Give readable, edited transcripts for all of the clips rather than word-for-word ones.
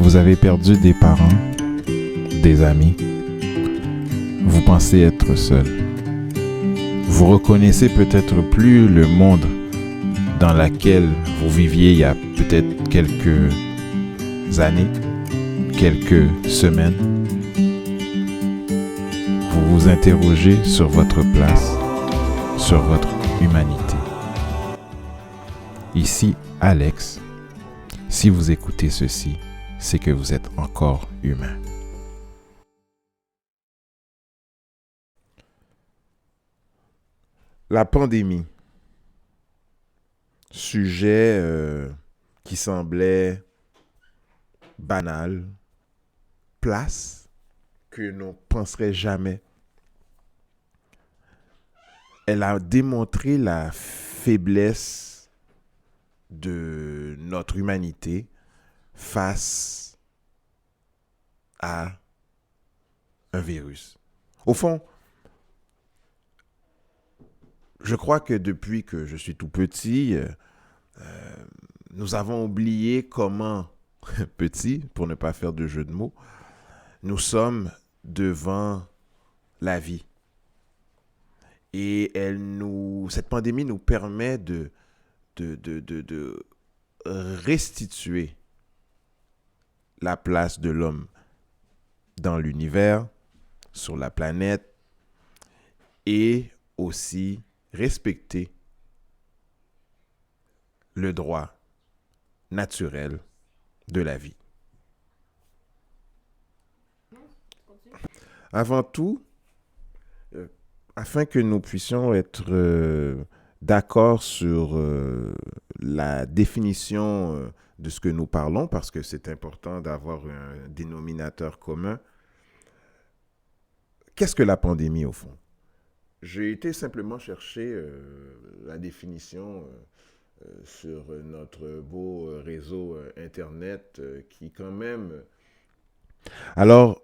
Vous avez perdu des parents, des amis. Vous pensez être seul. Vous reconnaissez peut-être plus le monde dans lequel vous viviez il y a peut-être quelques années, quelques semaines. Vous vous interrogez sur votre place, sur votre humanité. Ici, Alex. Si vous écoutez ceci, c'est que vous êtes encore humain. La pandémie, sujet qui semblait banal, place que l'on ne penserait jamais. Elle a démontré la faiblesse de notre humanité face à un virus. Au fond, je crois que depuis que je suis tout petit, nous avons oublié comment, petit, pour ne pas faire de jeu de mots, nous sommes devant la vie. Et cette pandémie nous permet de restituer la place de l'homme dans l'univers, sur la planète, et aussi respecter le droit naturel de la vie. Avant tout, afin que nous puissions être d'accord sur la définition de ce que nous parlons, parce que c'est important d'avoir un dénominateur commun. Qu'est-ce que la pandémie au fond? J'ai été simplement chercher la définition sur notre beau réseau Internet qui quand même... Alors,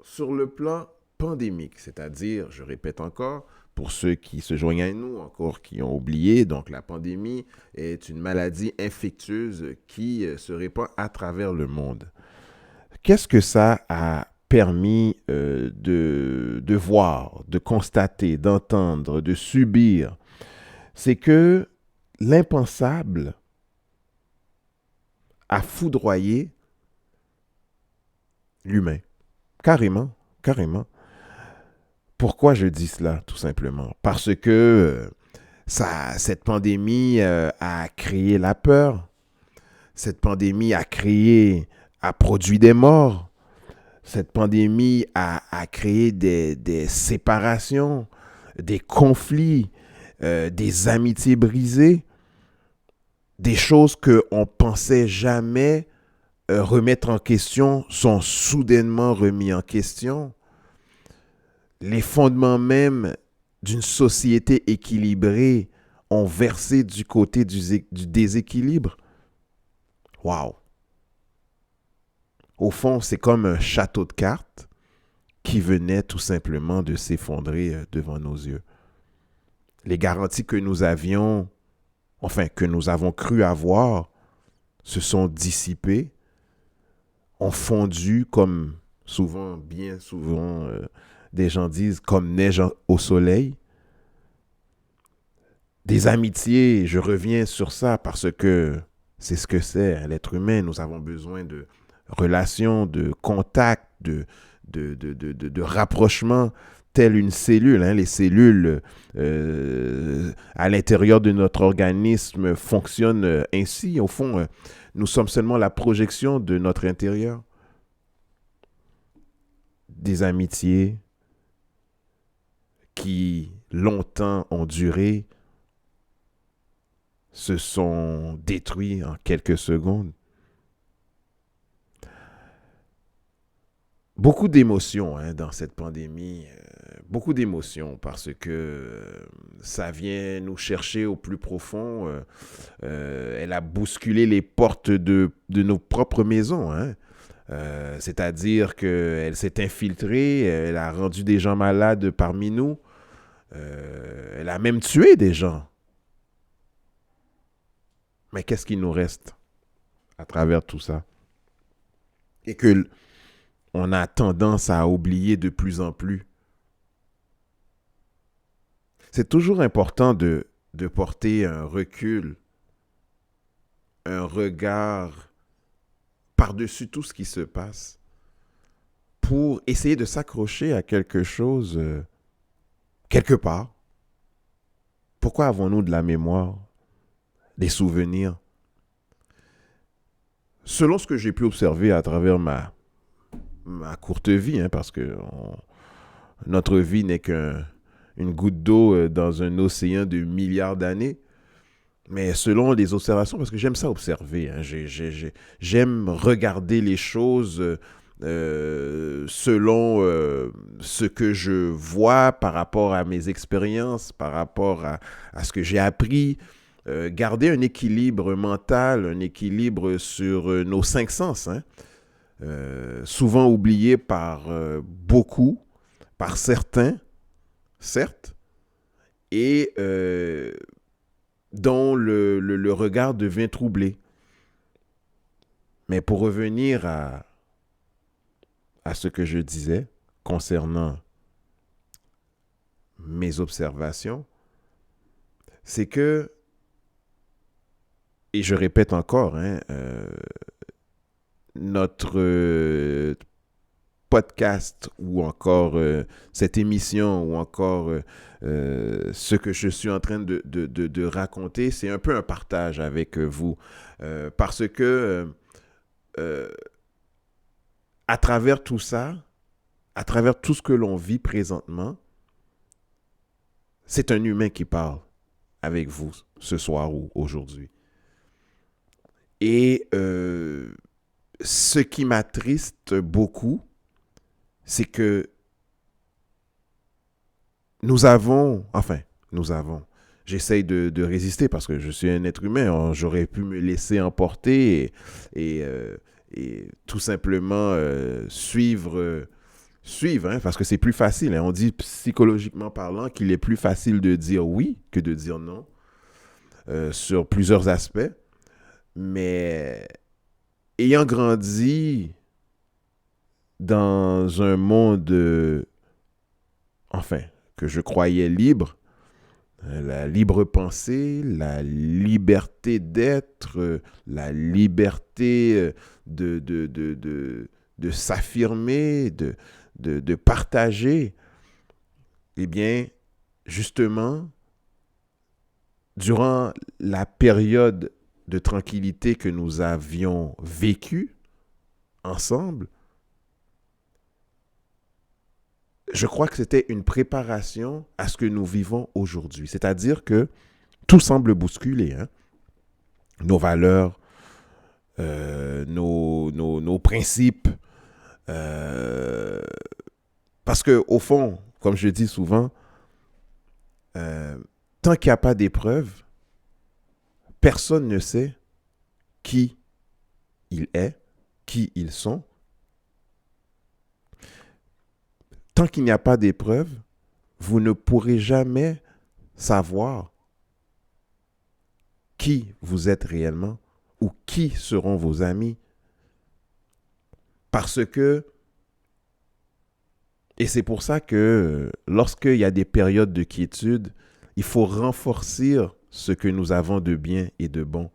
sur le plan pandémique, c'est-à-dire, je répète encore, pour ceux qui se joignent à nous, encore qui ont oublié, donc la pandémie est une maladie infectieuse qui se répand à travers le monde. Qu'est-ce que ça a permis de voir, de constater, d'entendre, de subir? C'est que l'impensable a foudroyé l'humain. Carrément. Pourquoi je dis cela, tout simplement? Parce que cette pandémie a créé la peur. Cette pandémie a produit des morts. Cette pandémie a créé des séparations, des conflits, des amitiés brisées, des choses qu'on ne pensait jamais remettre en question sont soudainement remis en question. Les fondements même d'une société équilibrée ont versé du côté du déséquilibre. Waouh! Au fond, c'est comme un château de cartes qui venait tout simplement de s'effondrer devant nos yeux. Les garanties que nous avions, que nous avons cru avoir, se sont dissipées, ont fondu comme bien souvent, des gens disent, comme neige au soleil. Des amitiés, je reviens sur ça parce que c'est ce que c'est, hein, l'être humain. Nous avons besoin de relations, de contacts, de rapprochement, telle une cellule. Hein. Les cellules à l'intérieur de notre organisme fonctionnent ainsi. Au fond, nous sommes seulement la projection de notre intérieur. Des amitiés qui longtemps ont duré se sont détruits en quelques secondes. Beaucoup d'émotions dans cette pandémie, beaucoup d'émotions parce que ça vient nous chercher au plus profond. Elle a bousculé les portes de nos propres maisons. C'est-à-dire qu'elle s'est infiltrée, elle a rendu des gens malades parmi nous, elle a même tué des gens. Mais qu'est-ce qui nous reste à travers tout ça? et que on a tendance à oublier de plus en plus. C'est toujours important de porter un recul, un regard par-dessus tout ce qui se passe pour essayer de s'accrocher à quelque chose quelque part. Pourquoi avons-nous de la mémoire, des souvenirs? Selon ce que j'ai pu observer à travers ma courte vie, parce que notre vie n'est qu'une goutte d'eau dans un océan de milliards d'années, mais selon les observations, parce que j'aime ça observer, j'aime regarder les choses selon ce que je vois par rapport à mes expériences, par rapport à ce que j'ai appris, garder un équilibre mental, un équilibre sur nos cinq sens, souvent oublié par beaucoup, par certains, certes, et dont le regard devient troublé. Mais pour revenir à ce que je disais concernant mes observations, c'est que, et je répète encore, notre podcast ou encore cette émission ou encore ce que je suis en train de raconter, c'est un peu un partage avec vous. Parce que à travers tout ça, à travers tout ce que l'on vit présentement, c'est un humain qui parle avec vous ce soir ou aujourd'hui. Et ce qui m'attriste beaucoup, c'est que nous avons, j'essaye de résister parce que je suis un être humain, j'aurais pu me laisser emporter et tout simplement suivre, parce que c'est plus facile. On dit psychologiquement parlant qu'il est plus facile de dire oui que de dire non sur plusieurs aspects. Mais ayant grandi dans un monde, que je croyais libre, la libre pensée, la liberté d'être, la liberté de s'affirmer, de partager, eh bien, justement, durant la période de tranquillité que nous avions vécue ensemble, je crois que c'était une préparation à ce que nous vivons aujourd'hui. C'est-à-dire que tout semble bousculer. Nos valeurs, nos principes. Parce qu'au fond, comme je dis souvent, tant qu'il n'y a pas d'épreuve, personne ne sait qui il est, qui ils sont. Tant qu'il n'y a pas d'épreuve, vous ne pourrez jamais savoir qui vous êtes réellement ou qui seront vos amis. Parce que, et c'est pour ça que lorsqu'il y a des périodes de quiétude, il faut renforcer ce que nous avons de bien et de bon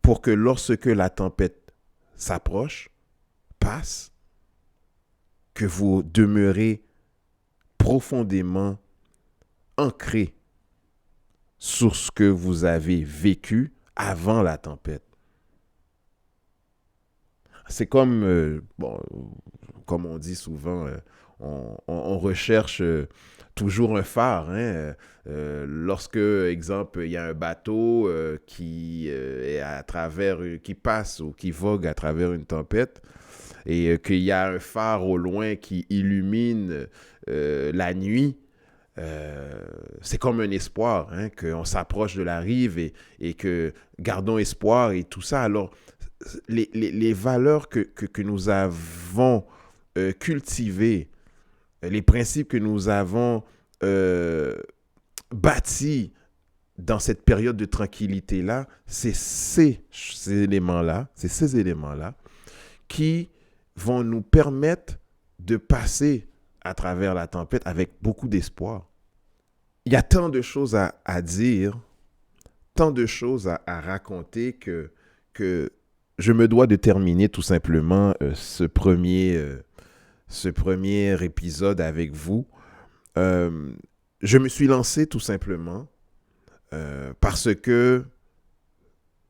pour que lorsque la tempête s'approche, passe, que vous demeurez profondément ancré sur ce que vous avez vécu avant la tempête. C'est comme, comme on dit souvent, on recherche toujours un phare. Lorsque, exemple, il y a un bateau qui est qui passe ou qui vogue à travers une tempête, et qu'il y a un phare au loin qui illumine la nuit, c'est comme un espoir, qu'on s'approche de la rive et que gardons espoir et tout ça. Alors, les valeurs que nous avons cultivées, les principes que nous avons bâtis dans cette période de tranquillité-là, c'est ces éléments-là qui vont nous permettre de passer à travers la tempête avec beaucoup d'espoir. Il y a tant de choses à dire, tant de choses à raconter que je me dois de terminer tout simplement ce premier épisode avec vous. Je me suis lancé tout simplement parce que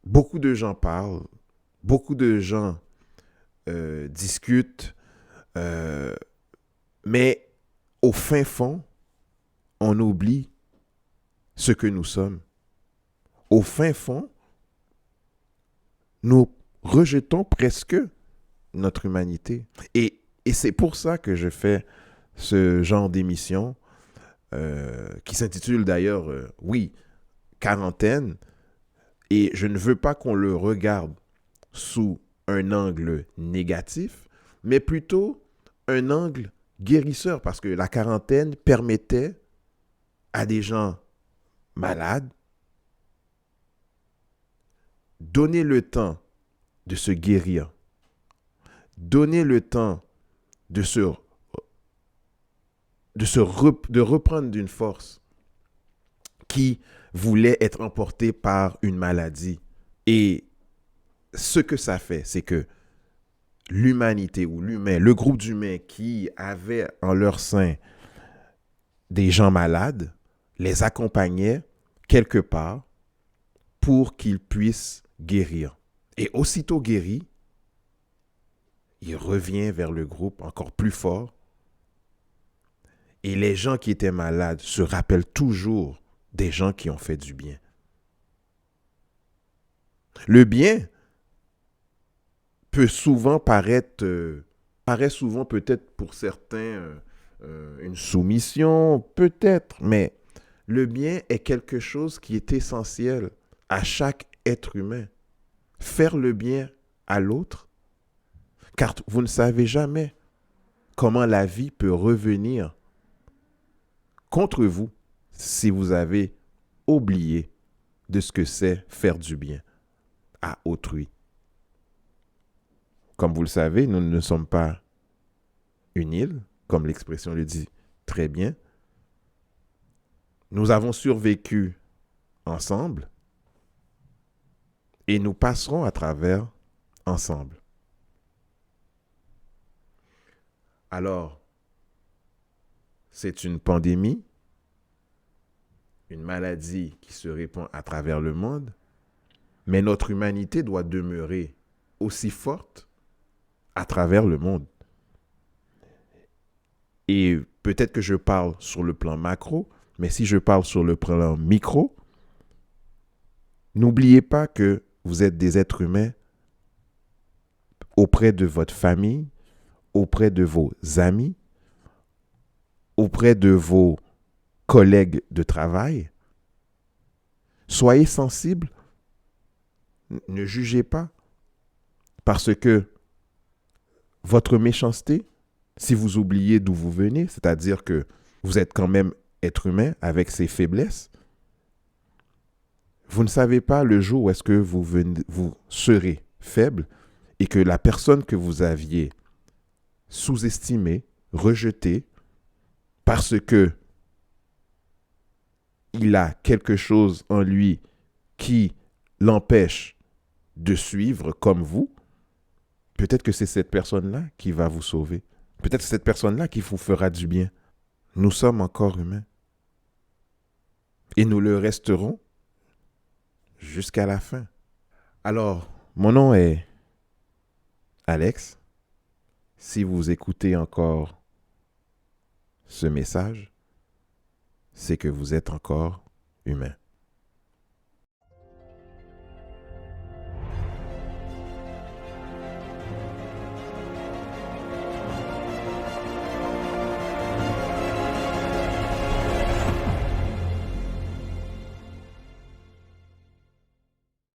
beaucoup de gens parlent, beaucoup de gens discutent, mais au fin fond, on oublie ce que nous sommes. Au fin fond, nous rejetons presque notre humanité. Et c'est pour ça que je fais ce genre d'émission qui s'intitule d'ailleurs, oui, quarantaine. Et je ne veux pas qu'on le regarde sous un angle négatif, mais plutôt un angle guérisseur, parce que la quarantaine permettait à des gens malades donner le temps de se guérir, donner le temps de reprendre d'une force qui voulait être emportée par une maladie. Et ce que ça fait, c'est que l'humanité ou l'humain, le groupe d'humains qui avait en leur sein des gens malades, les accompagnait quelque part pour qu'ils puissent guérir. Et aussitôt guéri, il revient vers le groupe encore plus fort. Et les gens qui étaient malades se rappellent toujours des gens qui ont fait du bien. Le bien peut souvent paraît souvent peut-être pour certains une soumission, peut-être, mais le bien est quelque chose qui est essentiel à chaque être humain. Faire le bien à l'autre, car vous ne savez jamais comment la vie peut revenir contre vous si vous avez oublié de ce que c'est faire du bien à autrui. Comme vous le savez, nous ne sommes pas une île, comme l'expression le dit très bien. Nous avons survécu ensemble et nous passerons à travers ensemble. Alors, c'est une pandémie, une maladie qui se répand à travers le monde, mais notre humanité doit demeurer aussi forte à travers le monde. Et peut-être que je parle sur le plan macro, mais si je parle sur le plan micro, n'oubliez pas que vous êtes des êtres humains auprès de votre famille, auprès de vos amis, auprès de vos collègues de travail. Soyez sensibles, ne jugez pas, parce que votre méchanceté, si vous oubliez d'où vous venez, c'est-à-dire que vous êtes quand même être humain avec ses faiblesses, vous ne savez pas le jour où est-ce que vous serez faible et que la personne que vous aviez sous-estimée, rejetée, parce que il a quelque chose en lui qui l'empêche de suivre comme vous, peut-être que c'est cette personne-là qui va vous sauver. Peut-être que c'est cette personne-là qui vous fera du bien. Nous sommes encore humains. Et nous le resterons jusqu'à la fin. Alors, mon nom est Alex. Si vous écoutez encore ce message, c'est que vous êtes encore humain.